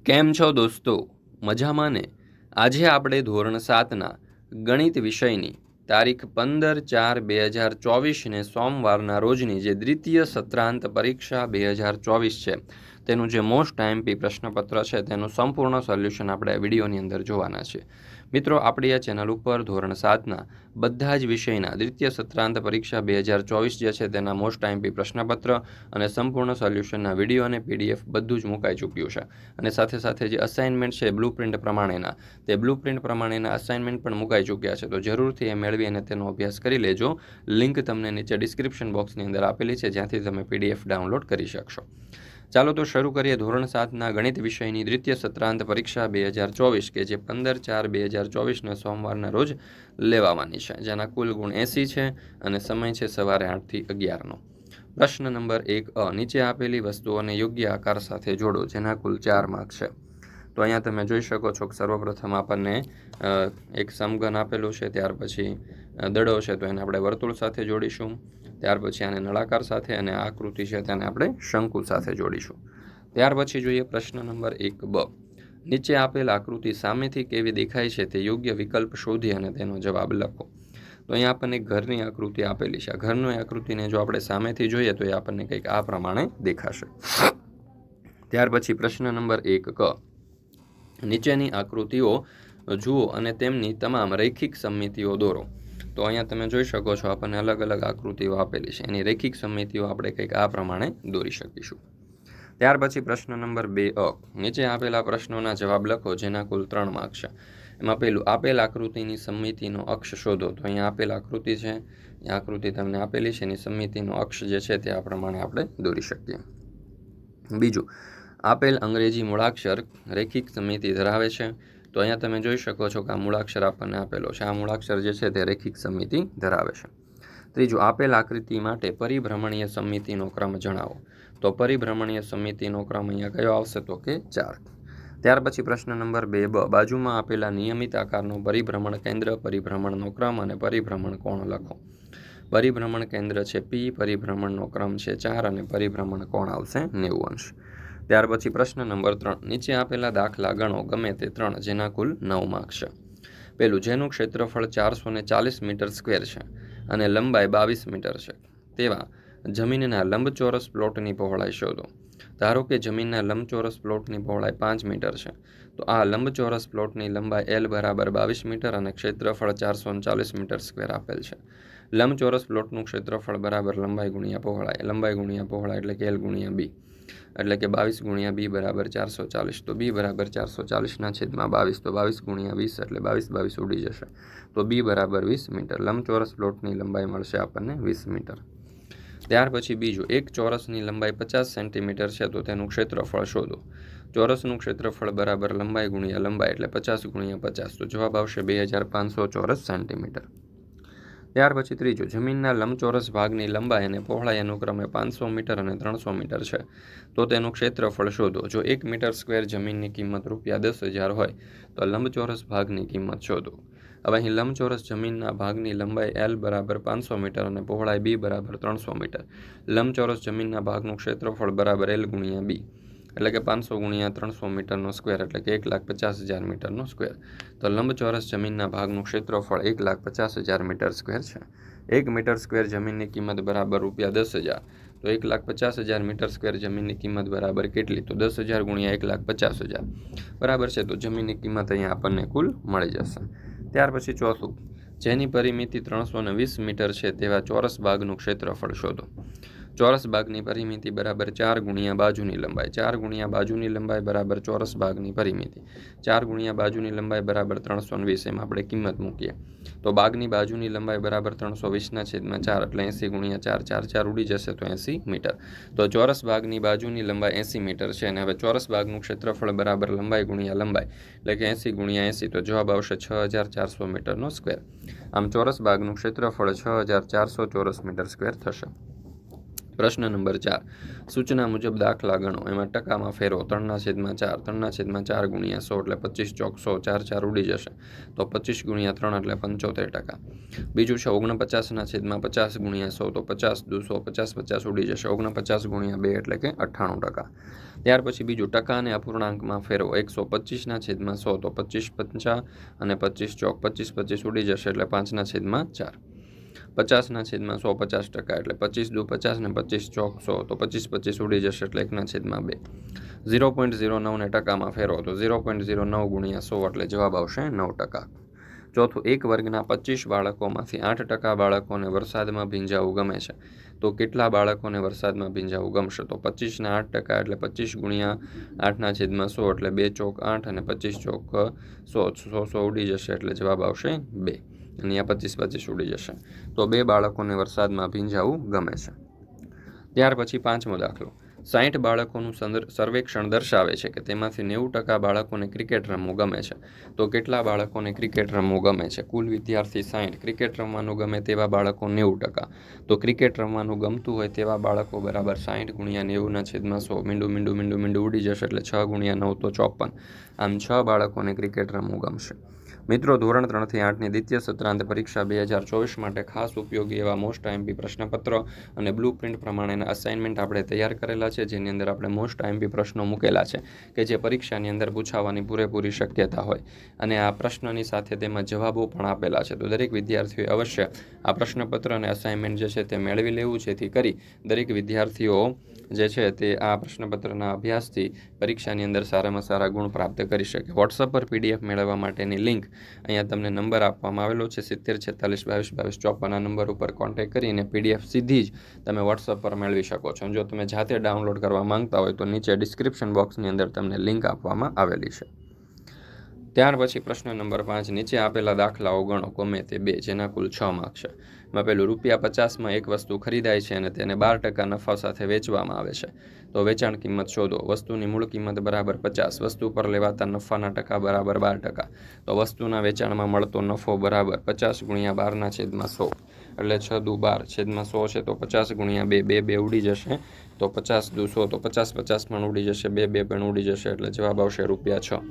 કેમ છો દોસ્તો? મજામાં ને? આજે આપણે ધોરણ 7ના ગણિત વિષયની તારીખ 15/4/2024ને સોમવારના રોજની જે દ્વિતીય સત્રાંત પરીક્ષા 2024 છે તેનું જે મોસ્ટ આઈએમપી પ્રશ્નપત્ર છે તેનું સંપૂર્ણ સોલ્યુશન આપણે આ વિડીયોની અંદર જોવાના છે. મિત્રો, આપણી આ ચેનલ ઉપર ધોરણ 7ના બધા જ વિષયના દ્વિતીય સત્રાંત પરીક્ષા 2024 જે છે તેના મોસ્ટ આઈએમપી પ્રશ્નપત્ર અને સંપૂર્ણ સોલ્યુશનના વિડીયો અને પીડીએફ બધું જ મુકાઈ ચૂક્યું છે. અને સાથે સાથે જે અસાઇનમેન્ટ છે બ્લુપ્રિન્ટ પ્રમાણેના તે બ્લુપ્રિન્ટ પ્રમાણેના અસાઇનમેન્ટ પણ મુકાઈ ચૂક્યા છે. તો જરૂરથી એ મેળવી અને તેનો અભ્યાસ કરી લેજો. લિંક તમને નીચે ડિસ્ક્રિપ્શન બોક્સની અંદર આપેલી છે, જ્યાંથી તમે પીડીએફ ડાઉનલોડ કરી શકશો. ચાલો તો શરૂ કરીએ ધોરણ 7ના ગણિત વિષયની દ્વિતીય સત્રાંત પરીક્ષા 2024 કે જે 15/4/2024ને સોમવારના રોજ લેવાવાની છે, જેના કુલ ગુણ 80 છે અને સમય છે સવારે 8 થી 11નો. પ્રશ્ન નંબર 1 નીચે આપેલી વસ્તુઓને યોગ્ય આકાર સાથે જોડો, જેના કુલ 4 માર્ક છે. તો અહીંયા તમે જોઈ શકો છો કે સર્વપ્રથમ આપણને એક સમઘન આપેલું છે, ત્યાર પછી દડો છે તો એને આપણે વર્તુળ સાથે જોડીશું, ત્યાર પછી આને નળાકાર સાથે, અને આ આકૃતિ છે તેને આપણે શંકુ સાથે જોડીશું. ત્યાર પછી જોઈએ પ્રશ્ન નંબર 1b. નીચે આપેલ આકૃતિ સામેથી કેવી દેખાય છે તે યોગ્ય વિકલ્પ શોધી અને તેનો જવાબ લખો. તો અહીંયા આપણને ઘરની આકૃતિ આપેલી છે. ઘરની આકૃતિને જો આપણે સામેથી જોઈએ તો એ આપણને કંઈક આ પ્રમાણે દેખાશે. ત્યાર પછી પ્રશ્ન નંબર 1ક. નીચેની આકૃતિઓ જુઓ અને તેમની તમામ રૈખિક સમમિતિઓ દોરો. તો અહીંયા તમે જોઈ શકો છો આપણને અલગ અલગ આકૃતિઓ આપેલી છે, એની રૈખિક સમમિતિઓ આપણે કંઈક આ પ્રમાણે દોરી શકીશું. ત્યાર પછી પ્રશ્ન નંબર 2અ. નીચે આપેલા પ્રશ્નોના જવાબ લખો, જેના કુલ 3 માર્ક છે. એમાં પહેલું, આપેલ આકૃતિની સમમિતિનો અક્ષ શોધો. તો અહીંયા આપેલ આકૃતિ છે, એ આકૃતિ તમને આપેલી છે, એની સમમિતિનો અક્ષ જે છે તે આ પ્રમાણે આપણે દોરી શકીએ. બીજું, આપેલ અંગ્રેજી મૂળાક્ષર રૈખિક સમમિતિ ધરાવે છે. તો અહીંયા તમે જોઈ શકો છો કે આ મૂળાક્ષર આપણને આપેલો છે. આ મૂળાક્ષર જે છે તે રૈખિક સમમિતિ ધરાવે છે. ત્રીજું, આપેલ આકૃતિ માટે પરિભ્રમણીય સમમિતિનો ક્રમ જણાવો. તો પરિભ્રમણીય સમમિતિનો ક્રમ અહીંયા કયો આવશે? તો કે 4. ત્યાર પછી પ્રશ્ન નંબર 2બ. બાજુમાં આપેલા નિયમિત આકારનું પરિભ્રમણ કેન્દ્ર, પરિભ્રમણનો ક્રમ અને પરિભ્રમણ કોણ લખો. પરિભ્રમણ કેન્દ્ર છે P, પરિભ્રમણનો ક્રમ છે 4 અને પરિભ્રમણ કોણ આવશે 90 અંશ. ત્યાર પછી પ્રશ્ન નંબર 3. નીચે આપેલા દાખલા ગણો ગમે તે 3, જેના કુલ 9 માર્ક છે. પહેલું, જેનું ક્ષેત્રફળ 440 મીટર સ્ક્વેર છે અને લંબાઈ 22 મીટર છે, તેવા જમીનના લંબચોરસ પ્લોટની પહોળાઈ શોધો. ધારો કે જમીનના લંબચોરસ પ્લોટની પહોળાઈ 5 મીટર છે. તો આ લંબચોરસ પ્લોટની લંબાઈ L બરાબર 22 મીટર અને ક્ષેત્રફળ 440 મીટર સ્ક્વેર આપેલ છે. લંબચોરસ પ્લોટનું ક્ષેત્રફળ બરાબર લંબાઈ ગુણ્યા પહોળાઈ. લંબાઈ ગુણ્યા પહોળાઈ એટલે કે L ગુણ્યા B, એટલે કે 22 ગુણ્યા B બરાબર 440. તો B બરાબર 440 છેદમાં 22, તો 22 ગુણ્યા 20 એટલે 22 22 ઉડી જશે. તો B બરાબર 20 મીટર. લંબચોરસ પ્લોટની લંબાઈ મળશે આપણને 20 મીટર. ત્યાર પછી બીજું, એક ચોરસની લંબાઈ 50 સેન્ટીમીટર છે, તો તેનું ક્ષેત્રફળ શોધો. ચોરસનું ક્ષેત્રફળ બરાબર લંબાઈ ગુણ્યા લંબાઈ એટલે 50 ગુણ્યા 50, તો જવાબ આવશે 2500 ચોરસ સેન્ટીમીટર. ત્યાર પછી ત્રીજું, જમીનના લંબચોરસ ભાગની લંબાઈ અને પહોળાઈ અનુક્રમે 500 મીટર અને 300 મીટર છે, તો તેનું ક્ષેત્રફળ શોધો. જો 1 મીટર સ્ક્વેર જમીનની કિંમત ₹10,000 હોય તો લંબચોરસ ભાગની કિંમત શોધો. હવે અહીં લંબચોરસ જમીનના ભાગની લંબાઈ L બરાબર 500 મીટર અને પહોળાઈ B બરાબર 300 મીટર. લંબચોરસ જમીનના ભાગનું ક્ષેત્રફળ બરાબર L ગુણ્યા B, એટલે કે 500 ગુણ્યા 300 મીટરનો સ્ક્વેર, એટલે કે 1,50,000 મીટરનો સ્ક્વેર. તો લંબચોરસ જમીનના ભાગનું ક્ષેત્રફળ 1,50,000 મીટર સ્ક્વેર છે. 1 મીટર સ્ક્વેર જમીનની કિંમત બરાબર ₹10,000. તો 1,50,000 મીટર સ્ક્વેર જમીનની કિંમત બરાબર કેટલી? તો 10,000 ગુણ્યા 1,50,000 બરાબર છે. તો જમીનની કિંમત અહીંયા આપણને કુલ મળી જશે. ત્યાર પછી ચોથું, જેની પરિમિતિ 320 મીટર છે તેવા ચોરસ ભાગનું ક્ષેત્રફળ શોધો. ચોરસ ભાગની પરિમિતિ બરાબર 4 ગુણ્યા બાજુની લંબાઈ. 4 ગુણ્યા બાજુની લંબાઈ બરાબર ચોરસ ભાગની પરિમિતિ. 4 ગુણ્યા બાજુની લંબાઈ બરાબર 320. એમાં આપણે કિંમત મૂકીએ તો ભાગની બાજુની લંબાઈ બરાબર 320 છેદમાં 4, એટલે 80 ગુણ્યા 4, 4 4 ઉડી જશે, તો 80 મીટર. તો ચોરસ ભાગની બાજુની લંબાઈ 80 મીટર છે. અને હવે ચોરસ ભાગનું ક્ષેત્રફળ બરાબર લંબાઈ ગુણ્યા લંબાઈ, એટલે કે 80 ગુણ્યા 80, તો જવાબ આવશે 6,400 મીટરનો સ્ક્વેર. આમ ચોરસ ભાગનું ક્ષેત્રફળ 6,400 ચોરસ મીટર સ્ક્વેર થશે. પ્રશ્ન નંબર 4 સૂચના મુજબ દાખલા ગણો. એમાં ટકામાં ફેરવો 3/4 3/4 ગુણ્યા 100 એટલે 25 ચોક 100 4 4 ઉડી જશે તો 25 ગુણ્યા 3 એટલે 75%. બીજું છે 49/50 ગુણ્યા 100 તો 50 દુ 100 50 50 ઉડી જશે 49 ગુણ્યા 2 એટલે કે 98%. ત્યાર પછી બીજું ટકાને અપૂર્ણાંકમાં ફેરવો 125/100 તો 25 50 અને 25 ચોક 25 25 ઉડી જશે એટલે 5/4. 50/100 50% એટલે 25 દુ 50 ને 25 ચોક 100 તો 25 25 ઉડી જશે એટલે 1/2. 0.09 ને ટકામાં ફેરવો તો 0.09 ગુણ્યા 100 એટલે જવાબ આવશે 9%. ચોથું, એક વર્ગના 25 બાળકોમાંથી 8% બાળકોને વરસાદમાં ભીંજાવું ગમે છે તો કેટલા બાળકોને વરસાદમાં ભીંજાવું ગમશે? તો 25 ના 8% એટલે 25 ગુણ્યા 8/100 એટલે 2 ચોક 8 અને 25 ચોક 100 100 ઉડી જશે એટલે જવાબ આવશે 2. અને આ 25 25 ઉડી જશે તો 2 બાળકોને વરસાદમાં ભીંજાવું ગમે છે. ત્યાર પછી પાંચમો દાખલો. 60 બાળકોનું સર્વેક્ષણ દર્શાવે છે કે તેમાંથી 90% બાળકોને ક્રિકેટ રમવું ગમે છે તો કેટલા બાળકોને ક્રિકેટ રમવું ગમે છે? કુલ વિદ્યાર્થી 60, ક્રિકેટ રમવાનું ગમે તેવા બાળકો 90%, તો ક્રિકેટ રમવાનું ગમતું હોય તેવા બાળકો બરાબર 60 ગુણ્યા 90/100 મીંડું ઉડી જશે એટલે 6 ગુણ્યા 9 તો 54. આમ 6 બાળકોને ક્રિકેટ રમવું ગમશે. મિત્રો, ધોરણ 3 થી 8ની દ્વિતીય સત્રાંત પરીક્ષા 2024 માટે ખાસ ઉપયોગી એવા મોસ્ટ આઈએમપી પ્રશ્નપત્ર અને બ્લુ પ્રિન્ટ પ્રમાણેના અસાઇનમેન્ટ આપણે તૈયાર કરેલા છે, જેની અંદર આપણે મોસ્ટ આઈએમપી પ્રશ્નો મૂકેલા છે કે જે પરીક્ષાની અંદર પૂછાવાની પૂરેપૂરી શક્યતા હોય અને આ પ્રશ્નની સાથે તેમાં જવાબો પણ આપેલા છે. તો દરેક વિદ્યાર્થીઓએ અવશ્ય આ પ્રશ્નપત્ર અને અસાઇનમેન્ટ જે છે તે મેળવી લેવું, જેથી કરી દરેક વિદ્યાર્થીઓ જે છે તે આ પ્રશ્નપત્રના અભ્યાસથી પરીક્ષાની અંદર સારામાં સારા ગુણ પ્રાપ્ત કરી શકે. વોટ્સઅપ પર PDF મેળવવા માટેની લિંક અહીંયા તમને નંબર આપવામાં આવેલો છે 70 46 22 22 54. આ નંબર ઉપર કોન્ટેક્ટ કરીને PDF સીધી જ તમે વોટ્સઅપ પર મેળવી શકો છો. જો તમે જાતે ડાઉનલોડ કરવા માંગતા હોય તો નીચે ડિસ્ક્રિપ્શન બોક્સની અંદર તમને લિંક આપવામાં આવેલી છે. ત્યાર પછી પ્રશ્ન નંબર 5, નીચે આપેલા દાખલાઓ ગણો ગમે તે 2 જેના કુલ 6 માર્ક છે. એમાં પહેલું, ₹50માં એક વસ્તુ ખરીદાય છે અને તેને 12% નફા સાથે વેચવામાં આવે છે તો વેચાણ કિંમત શોધો. વસ્તુની મૂળ કિંમત બરાબર 50, વસ્તુ પર લેવાતા નફાના ટકા બરાબર 12%, તો વસ્તુના વેચાણમાં મળતો નફો બરાબર 50 ગુણ્યા 12/100 એટલે 6 દુ 12/100 છે તો 50 ગુણ્યા 2 2 ઉડી જશે તો 50 દુ 100 તો 50 50 પણ ઉડી જશે 2 2 પણ ઉડી જશે એટલે જવાબ આવશે ₹6.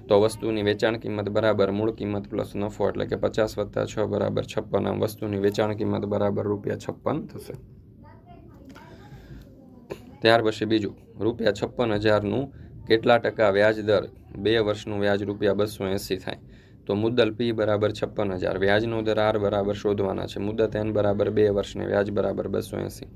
તો વસ્તુની વેચાણ કિંમત બરાબર મૂળ કિંમત પ્લસ નફો એટલે કે 50 + 6 બરાબર 56. આમ વસ્તુની વેચાણ કિંમત બરાબર ₹56 થશે. ત્યાર પછી બીજું, ₹56,000નું કેટલા ટકા વ્યાજ દર 2 વર્ષનું વ્યાજ ₹280 થાય તો મુદ્દલ P બરાબર 56,000, વ્યાજનો દર R બરાબર શોધવાના છે. મુદત N બરાબર 2 વર્ષને વ્યાજ બરાબર 280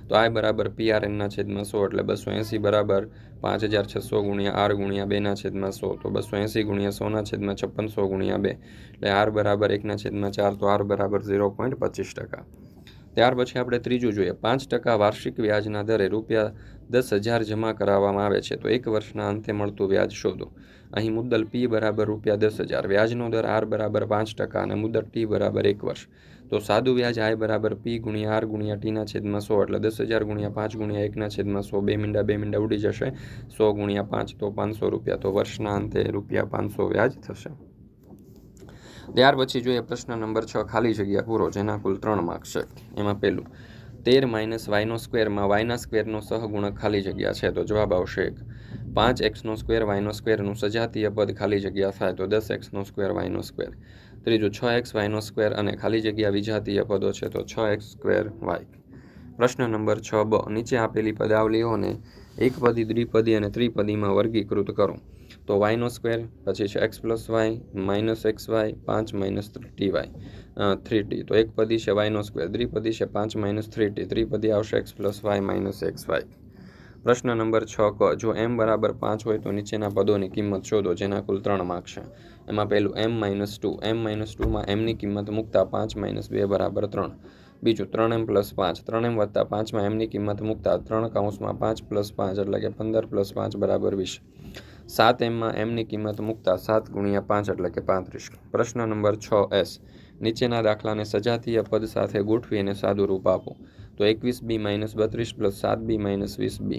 તો I બરાબર PRN/100 એટલે 280 બરાબર 5,600 ગુણ્યા R ગુણ્યા 2/100 તો 280 ગુણ્યા 100/5600 ગુણ્યા 2 એટલે R બરાબર 1/4 તો R બરાબર 0.25%. ત્યાર પછી આપણે ત્રીજું જોઈએ, 5% વાર્ષિક વ્યાજના દરે ₹10,000 જમા કરાવવામાં આવે છે તો એક વર્ષના અંતે મળતું વ્યાજ શોધો. અહીં મુદ્દલ P બરાબર ₹10,000, વ્યાજનો દર R બરાબર 5% અને મુદત T બરાબર 1 વર્ષ. તો સાદું વ્યાજ I બરાબર P ગુણ્યા R ગુણ્યા T/100 એટલે 10,000 ગુણ્યા 5 ગુણ્યા 1/100 2 મીંડા ઉડી જશે 100 ગુણ્યા 5 તો ₹500 તો વર્ષના અંતે ₹500 વ્યાજ થશે. ત્યાર પછી જોઈએ પ્રશ્ન નંબર 6, ખાલી જગ્યા પૂરો જેના કુલ 3 માર્ક છે. એમાં પહેલું, 13 - y² y ના સ્ક્વેરનો સહગુણક ખાલી જગ્યા છે તો જવાબ આવશે 1. 5x² y² સજાતીય પદ ખાલી જગ્યા થાય તો 10x² y². ત્રીજું, 6x y² અને ખાલી જગ્યા વિજાતીય પદો છે તો 6x² y. પ્રશ્ન નંબર 6b, નીચે આપેલી પદાવલીઓને એકપદી, દ્વિપદી અને ત્રિપદીમાં વર્ગીકૃત કરો. તો y², પછી છે x + y -xy 5 - 3t તો એકપદી છે y², દ્વિપદી છે 5 - 3t, ત્રિપદી આવશે x + y -xy. પ્રશ્ન નંબર 6ક, જો m બરાબર 5 હોય તો નીચેના પદોની કિંમત શોધો જેના કુલ 3 માર્ક છે. એમાં પહેલું m - 2, m-2માં mની કિંમત મૂકતા 5 - 2 બરાબર 3. બીજું 3m + 5, 3m + 5માં mની કિંમત મૂકતા 3 કૌંસમાં 5 + 5 એટલે કે 15 + 5 બરાબર 20. 7mમાં mની કિંમત મૂકતા 7 ગુણ્યા 5 એટલે કે 35. પ્રશ્ન નંબર 6s, નીચેના દાખલાને સજાતીય પદ સાથે ગોઠવી અને સાદું રૂપ આપો. તો 21b - 32 + 7b - 20b.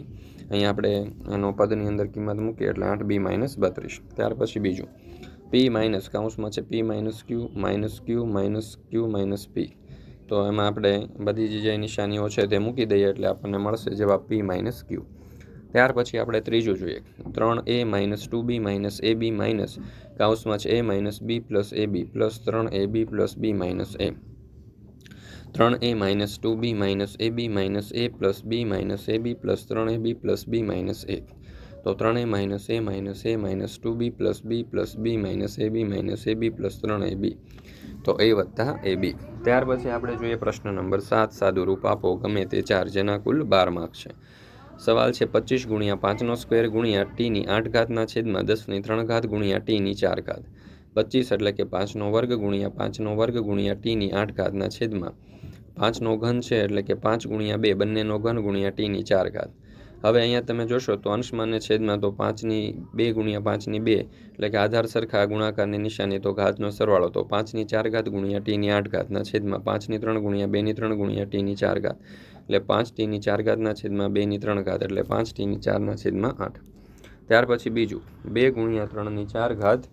અહીં આપણે એનો પદની અંદર કિંમત મૂકીએ એટલે 8b - 32. ત્યાર પછી બીજું, p - કૌંસમાં છે p - q - q - p તો એમાં આપણે બધી જે નિશાનીઓ છે તે મૂકી દઈએ એટલે આપણને મળશે જવાબ P માઇનસ Q. ત્યાર પછી આપણે ત્રીજું જોઈએ 3a minus 2b minus ab minus કૌંસમાં છે a minus b plus ab plus 3ab plus b minus a. 3a minus 2b minus ab minus a plus b minus ab plus 3ab plus b minus a. તો 3a minus a minus 2b plus b plus b minus ab plus 3ab. તો a વત્તા ab. ત્યાર પછી આપણે જોઈએ પ્રશ્ન number 7 સાદું રૂપ આપો ગમે તે 4 જેના કુલ 12 માર્ક છે. સવાલ છે 25 ગુણ્યા 5નો સ્ક્વેર ગુણ્યા ટીની 8 ઘાતના છેદમાં 10ની 3 ઘાત ગુણ્યા ટીની 4 ઘાત. 25 એટલે કે 5નો વર્ગ ગુણ્યા 5નો વર્ગ ગુણ્યા ટીની 8 ઘાતના છેદમાં 5નો ઘન છે એટલે કે 5 ગુણ્યા 2 બંનેનો ઘન ગુણ્યા ટીની 4 ઘાત. હવે અહીંયા તમે જોશો તો અંશમાં ને છેદમાં તો 5ની 2 ગુણ્યા 5ની 2 એટલે કે આધાર સરખા ગુણાકારની નિશાની તો ઘાતનો સરવાળો તો 5ની 4 ઘાત ગુણ્યા ટીની 8 ઘાતના છેદમાં 5ની 3 ગુણ્યા 2ની 3 ગુણ્યા ટીની 4 ઘાત એટલે 5 ટીની 4 ઘાતના છેદમાં 2ની 3 ઘાત એટલે 5 ટીની 4ના છેદમાં 8. ત્યાર પછી બીજું 2 ગુણ્યા 3ની 4 ઘાત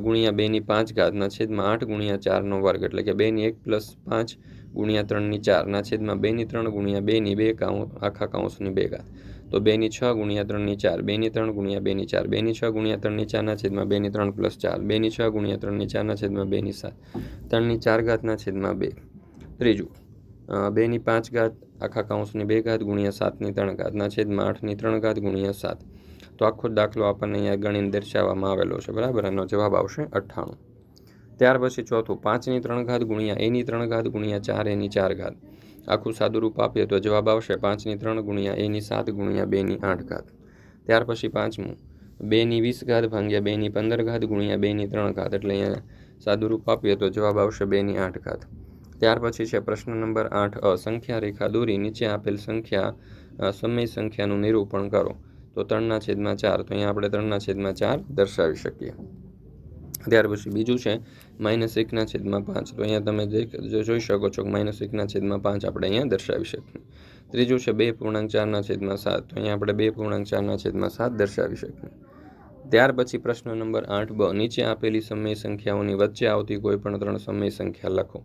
ગુણ્યા 2ની 5 ઘાતના છેદમાં 8 ગુણ્યા 4નો વર્ગ એટલે કે 2ની 1 પ્લસ 5 ગુણ્યા 3ની 4 ના છેદમાં 2ની 3 ગુણ્યા 2ની 2 આખા કૌંસની 2 ઘાત. તો 2ની 6 ગુણ્યા 3ની 4 2ની 3 ગુણ્યા 2ની 4 2ની 6 ગુણ્યા 3ની 4 ના છેદમાં 2ની 3 પ્લસ 4 2ની 6 ગુણ્યા 3ની 4 ના છેદમાં 2ની 7 3ની 4 ઘાતના છેદમાં 2. ત્રીજું 2ની 5 ઘાત આખા કૌંસની 2 ઘાત ગુણ્યા 7ની 3 ઘાતના છેદમાં 8ની 3 ઘાત ગુણ્યા 7. તો આખો દાખલો આપણને અહીંયા ગણીને દર્શાવવામાં આવેલો છે બરાબર. એનો જવાબ આવશે 98. ત્યાર પછી ચોથું 5ની 3 ઘાત ગુણ્યા એની 3 ઘાત ગુણ્યા 4 એની 4 ઘાત. આખું સાદું રૂપ આપીએ તો જવાબ આવશે 5ની 3 ગુણ્યા એની 7 ગુણ્યા 2ની 8 ઘાત. ત્યાર પછી પાંચમું 2ની 20 ઘાત ભાગ્યા 2ની 15 ઘાત ગુણ્યા 2ની 3 ઘાત એટલે અહીંયા સાદું રૂપ આપીએ તો જવાબ આવશે 2ની 8 ઘાત. ત્યાર પછી છે પ્રશ્ન નંબર 8 સંખ્યા રેખા દોરી નીચે આપેલ સંખ્યા સમય સંખ્યાનું નિરૂપણ કરો. તો 3/4 તો અહીંયા આપણે 3/4 દર્શાવી શકીએ. ત્યાર પછી બીજું છે -1/5 તો અહીંયા તમે જોઈ શકો છો કે -1/5 આપણે અહીંયા દર્શાવી શકીએ. ત્રીજું છે 2.4/7 તો અહીંયા આપણે 2.4/7 દર્શાવી શકીએ. ત્યાર પછી પ્રશ્ન નંબર 8b નીચે આપેલી સમય સંખ્યાઓની વચ્ચે આવતી કોઈ પણ 3 સમય સંખ્યા લખો.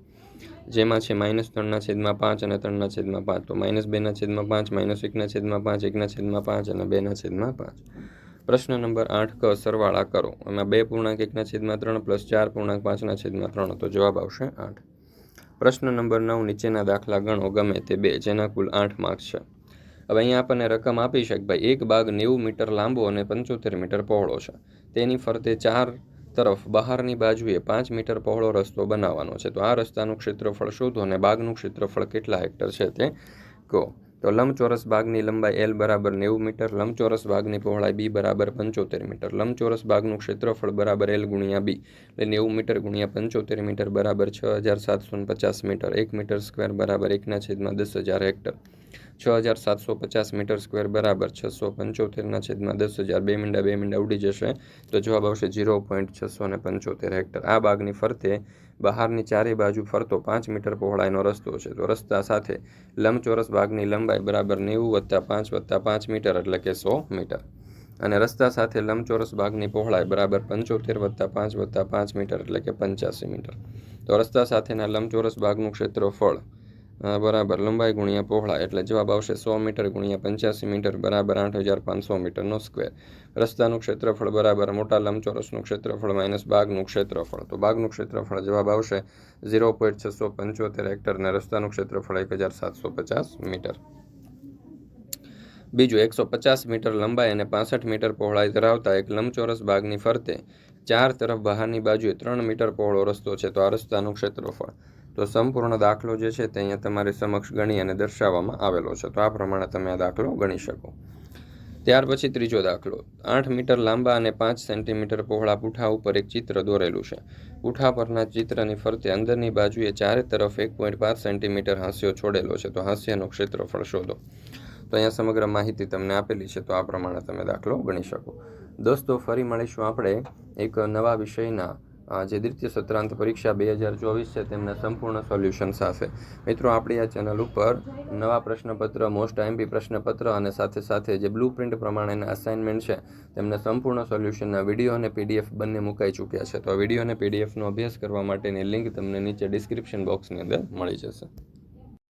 જેમાં છે -3/5 અને 3/5 તો -2/5 -1/5 1/5 અને 2/5. પ્રશ્ન નંબર 8ક સરવાળા કરો. એમાં 2.1/3 પ્લસ 4.5/3 તો જવાબ આવશે 8. પ્રશ્ન નંબર 9 નીચેના દાખલા ગણો ગમે તે 2 જેના કુલ 8 માર્ક્સ છે. હવે અહીંયા આપણને રકમ આપી છે કે ભાઈ એક બાગ 90 મીટર લાંબો અને 75 મીટર પહોળો છે. તેની ફરતે 4 તરફ બહારની બાજુએ 5 મીટર પહોળો રસ્તો બનાવવાનો છે. તો આ રસ્તાનું ક્ષેત્રફળ શોધો અને બાગનું ક્ષેત્રફળ કેટલા હેક્ટર છે તે કહો. તો લંબચોરસ બાગની લંબાઈ L બરાબર 90 મીટર, લંબચોરસ બાગની પહોળાઈ B બરાબર 75 મીટર, લંબચોરસ બાગનું ક્ષેત્રફળ બરાબર L ગુણ્યા B એટલે 90 મીટર ગુણ્યા 75 મીટર બરાબર 6750 મીટર. 1 મીટર સ્ક્વેર બરાબર 1/10,000 હેક્ટર. 6750 મીટર સ્ક્વેર બરાબર 675/10,000. 2 મીંડા ઉડી જશે તો જવાબ આવશે 0.675 હેક્ટર. આ બાગની ફરતે બહારની ચારે બાજુ ફરતો 5 મીટર પહોળાઈનો રસ્તો છે. તો રસ્તા સાથે લંબચોરસ બાગની લંબાઈ બરાબર 90 + 5 + 5 મીટર એટલે કે 100 મીટર. અને રસ્તા સાથે લંબચોરસ બાગની પહોળાઈ બરાબર 75 + 5 + 5 મીટર એટલે કે 85 મીટર. તો રસ્તા સાથેના લંબચોરસ બાગનું ક્ષેત્રફળ બરાબર લંબાઈ ગુણ્યા પહોળાઈ એટલે જવાબ આવશે 100 મીટર ગુણ્યા 85 મીટર બરાબર 8500 મીટરનો સ્ક્વેર. રસ્તાનું ક્ષેત્રફળ બરાબર મોટા લંબચોરસનું ક્ષેત્રફળ માઇનસ બાગનું ક્ષેત્રફળ. તો બાગનું ક્ષેત્રફળ જવાબ આવશે 0.675 હેક્ટર અને રસ્તાનું ક્ષેત્રફળ 1750 મીટર. બીજું 150 મીટર લંબાઈ અને 65 મીટર પહોળાઈ ધરાવતા એક લંબચોરસ બાગની ફરતે 4 તરફ બહારની બાજુએ 3 મીટર પહોળો રસ્તો છે. તો આ રસ્તાનું ક્ષેત્રફળ. તો સંપૂર્ણ દાખલો જે છે તે અહીંયા તમારી સમક્ષ ગણી અને દર્શાવવામાં આવેલો છે. તો આ પ્રમાણે તમે આ દાખલો ગણી શકો. ત્યાર પછી ત્રીજો દાખલો 8 મીટર લાંબા અને 5 સેન્ટીમીટર પહોળા પૂઠા ઉપર એક ચિત્ર દોરેલું છે. પૂઠા પરના ચિત્રની ફરતે અંદરની બાજુએ ચારે તરફ 1.5 સેન્ટીમીટર હાંસિયો છોડેલો છે. તો હાંસિયાનું ક્ષેત્રફળ શોધો. તો અહીંયા સમગ્ર માહિતી તમને આપેલી છે. તો આ પ્રમાણે તમે દાખલો ગણી શકો. દોસ્તો ફરી મળીશું આપણે એક નવા વિષયના જે દ્વિતીય સત્રાંત પરીક્ષા 2024 છે તેમના સંપૂર્ણ સોલ્યુશન સાથે. મિત્રો, આપણી આ ચેનલ ઉપર નવા પ્રશ્નપત્ર, મોસ્ટ આઈએમપી પ્રશ્નપત્ર અને સાથે સાથે જે બ્લુ પ્રિન્ટ પ્રમાણેના અસાઇનમેન્ટ છે તેમના સંપૂર્ણ સોલ્યુશનના વિડીયો અને પીડીએફ બંને મુકાઈ ચૂક્યા છે. તો આ વિડીયો અને પીડીએફનો અભ્યાસ કરવા માટેની લિંક તમને નીચે ડિસ્ક્રિપ્શન બોક્સની અંદર મળી જશે.